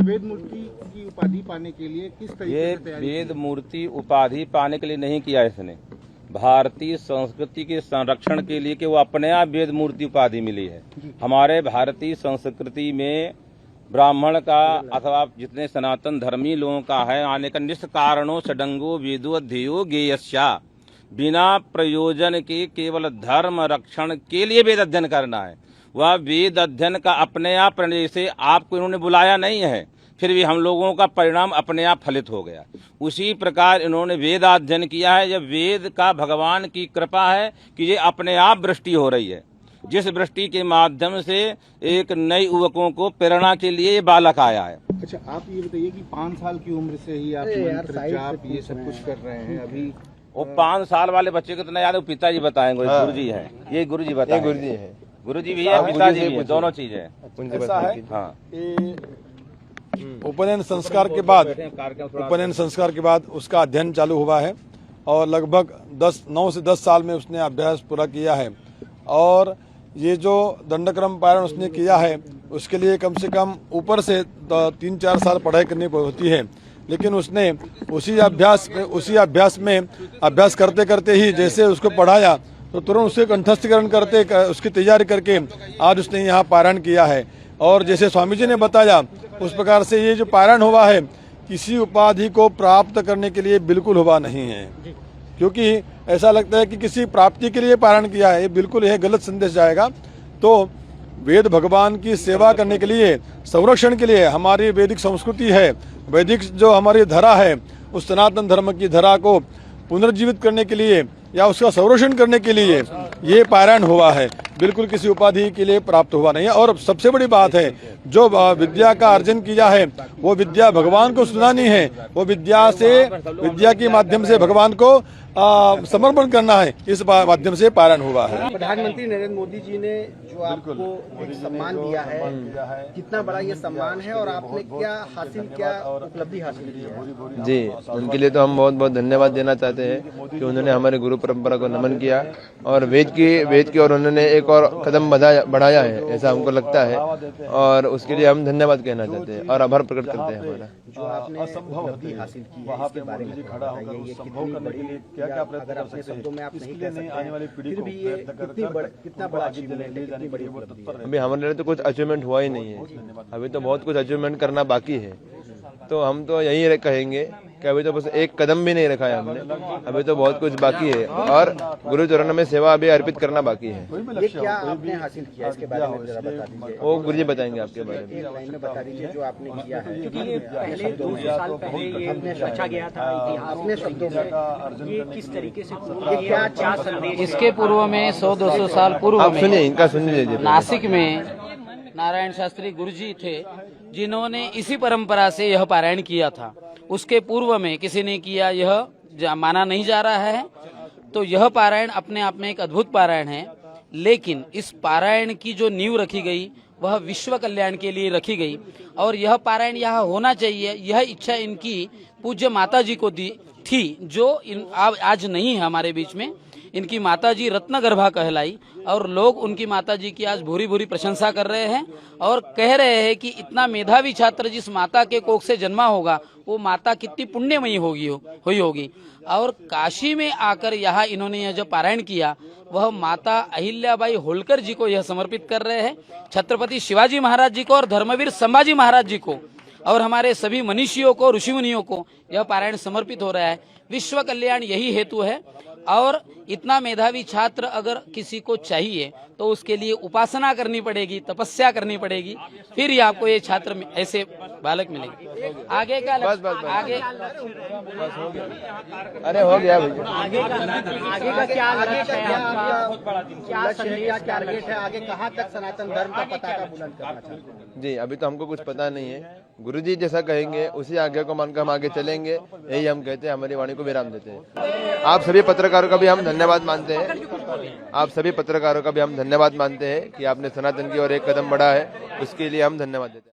वेद मूर्ति की उपाधि पाने के लिए किस तरीके से तैयारी? वेद मूर्ति उपाधि पाने के लिए नहीं किया इसने, भारतीय संस्कृति के संरक्षण के लिए कि वो अपने आप वेद मूर्ति उपाधि मिली है। हमारे भारतीय संस्कृति में ब्राह्मण का अथवा जितने सनातन धर्मी लोगों का है आने का निष्ठ कारणों सडंगो वेदो अध्ययो गेयस्या, बिना प्रयोजन के केवल धर्म रक्षण के लिए वेद अध्ययन करना है। वह वेद अध्ययन का अपने आप, जैसे आपको इन्होंने बुलाया नहीं है फिर भी हम लोगों का परिणाम अपने आप फलित हो गया, उसी प्रकार इन्होंने वेद अध्ययन किया है। जब वेद का भगवान की कृपा है कि ये अपने आप वृष्टि हो रही है, जिस वृष्टि के माध्यम से एक नई युवकों को प्रेरणा के लिए ये बालक आया है। अच्छा, आप ये बताइए कि 5 साल की उम्र से ही आप मंत्र जाप ये सब कुछ कर रहे हैं अभी? वो 5 साल वाले बच्चे को तो नहीं याद, वो पिताजी बताएंगे। हाँ। गुरुजी है, ये गुरुजी बताएंगे। गुरुजी है, गुरुजी भी है, पिताजी भी है, दोनों चीज है। ऐसा है। हाँ, उपनयन संस्कार के बाद उसका अध्ययन चालू हुआ है और लगभग 9 से 10 साल में उसने अभ्यास पूरा किया है। और ये जो दंडक्रम पारायण उसने किया है उसके लिए कम से कम ऊपर से 3-4 साल पढ़ाई करनी होती है, लेकिन उसने उसी अभ्यास में अभ्यास करते करते ही जैसे उसको पढ़ाया तो तुरंत उसे कंठस्थीकरण करते उसकी तैयारी करके आज उसने यहाँ पारायण किया है। और जैसे स्वामी जी ने बताया उस प्रकार से ये जो पारायण हुआ है किसी उपाधि को प्राप्त करने के लिए बिल्कुल हुआ नहीं है, क्योंकि ऐसा लगता है कि किसी प्राप्ति के लिए पारायण किया है, बिल्कुल यह गलत संदेश जाएगा। तो वेद भगवान की सेवा करने के लिए, संरक्षण के लिए, हमारी वैदिक संस्कृति है, वैदिक जो हमारी धरा है उस सनातन धर्म की धरा को पुनर्जीवित करने के लिए या उसका संरक्षण करने के लिए ये पारायण हुआ है, बिल्कुल किसी उपाधि के लिए प्राप्त हुआ नहीं है। और सबसे बड़ी बात है, जो विद्या का अर्जन किया है वो विद्या भगवान को सुनानी है, वो विद्या के माध्यम से भगवान को समर्पण करना है, इस माध्यम से पारायण हुआ है। प्रधानमंत्री नरेंद्र मोदी जी ने जो आपको एक सम्मान दिया है, कितना बड़ा ये सम्मान है और आपने क्या उपलब्धि हासिल की है? जी, उनके लिए तो हम बहुत बहुत धन्यवाद देना चाहते हैं कि उन्होंने हमारे गुरु परंपरा को नमन किया और वेद की और उन्होंने एक और कदम बढ़ाया है, ऐसा हमको लगता है। और उसके लिए हम धन्यवाद कहना चाहते हैं और आभार प्रकट करते हैं हमारा। जो आपने उपलब्धि हासिल की है इसके बारे में बताइए, ये कितनी बड़ी, अगर अपने शब्दों में आप नहीं कह सकते फिर भी ये कितना बड़ा अचीवमेंट है, कितनी बड़ी उपलब्धि है? अभी हमारे लिए तो कुछ अचीवमेंट हुआ ही नहीं है, अभी तो बहुत कुछ अचीवमेंट करना बाकी है। तो हम तो यही कहेंगे कि अभी तो बस एक कदम भी नहीं रखा है हमने, अभी तो बहुत कुछ बाकी है और गुरु चरणों में सेवा अभी अर्पित करना बाकी है। ये क्या आपने हासिल किया इसके बारे में जरा बता दीजिए। वो गुरु जी बताएंगे आपके बारे में। लाइन में बता दीजिए जो आपने किया है, क्योंकि ये पहले 200 साल पहले ये रचा गया था इतिहास, अपने शब्दों में ये किस तरीके से क्या संदेश? इसके पूर्व में 100-200 साल पूर्व आप में सुनिए, इनका सुन लीजिए। नासिक में नारायण शास्त्री गुरुजी थे जिन्होंने इसी परंपरा से यह पारायण किया था। उसके पूर्व में किसी ने किया यह माना नहीं जा रहा है। तो यह पारायण अपने आप में एक अद्भुत पारायण है, लेकिन इस पारायण की जो नींव रखी गई वह विश्व कल्याण के लिए रखी गई और यह पारायण यहाँ होना चाहिए, यह इच्छा इनकी पूज्य माता जी को दी थी, जो आज नहीं है हमारे बीच में। इनकी माताजी रत्नगर्भा कहलाई और लोग उनकी माताजी की आज भूरी भूरी प्रशंसा कर रहे हैं और कह रहे हैं कि इतना मेधावी छात्र जिस माता के कोख से जन्मा होगा वो माता कितनी पुण्यमयी हुई होगी। और काशी में आकर यहाँ इन्होंने यह जो पारायण किया वह माता अहिल्याबाई होलकर जी को यह समर्पित कर रहे हैं, छत्रपति शिवाजी महाराज जी को और धर्मवीर संभाजी महाराज जी को और हमारे सभी मनीषियों को, ऋषि मुनियों को यह पारायण समर्पित हो रहा है। विश्व कल्याण यही हेतु है और इतना मेधावी छात्र अगर किसी को चाहिए तो उसके लिए उपासना करनी पड़ेगी, तपस्या करनी पड़ेगी, फिर ही आपको ये छात्र ऐसे बालक मिलेंगे। आगे का आगे अरे हो गया भैया, आगे का क्या लक्ष्य है आपका? क्या संदेश, क्या टारगेट है आगे? कहाँ तक सनातन धर्म का पताका बुलंद करना चाहते हैं? जी अभी तो हमको कुछ पता नहीं है, गुरुजी जैसा कहेंगे उसी आज्ञा को मानकर हम आगे चलेंगे, यही हम कहते हैं, हमारी वाणी को विराम देते हैं। आप सभी पत्रकारों का भी हम धन्यवाद मानते हैं, आप सभी पत्रकारों का भी हम धन्यवाद मानते हैं कि आपने सनातन की ओर एक कदम बढ़ा है, उसके लिए हम धन्यवाद देते हैं।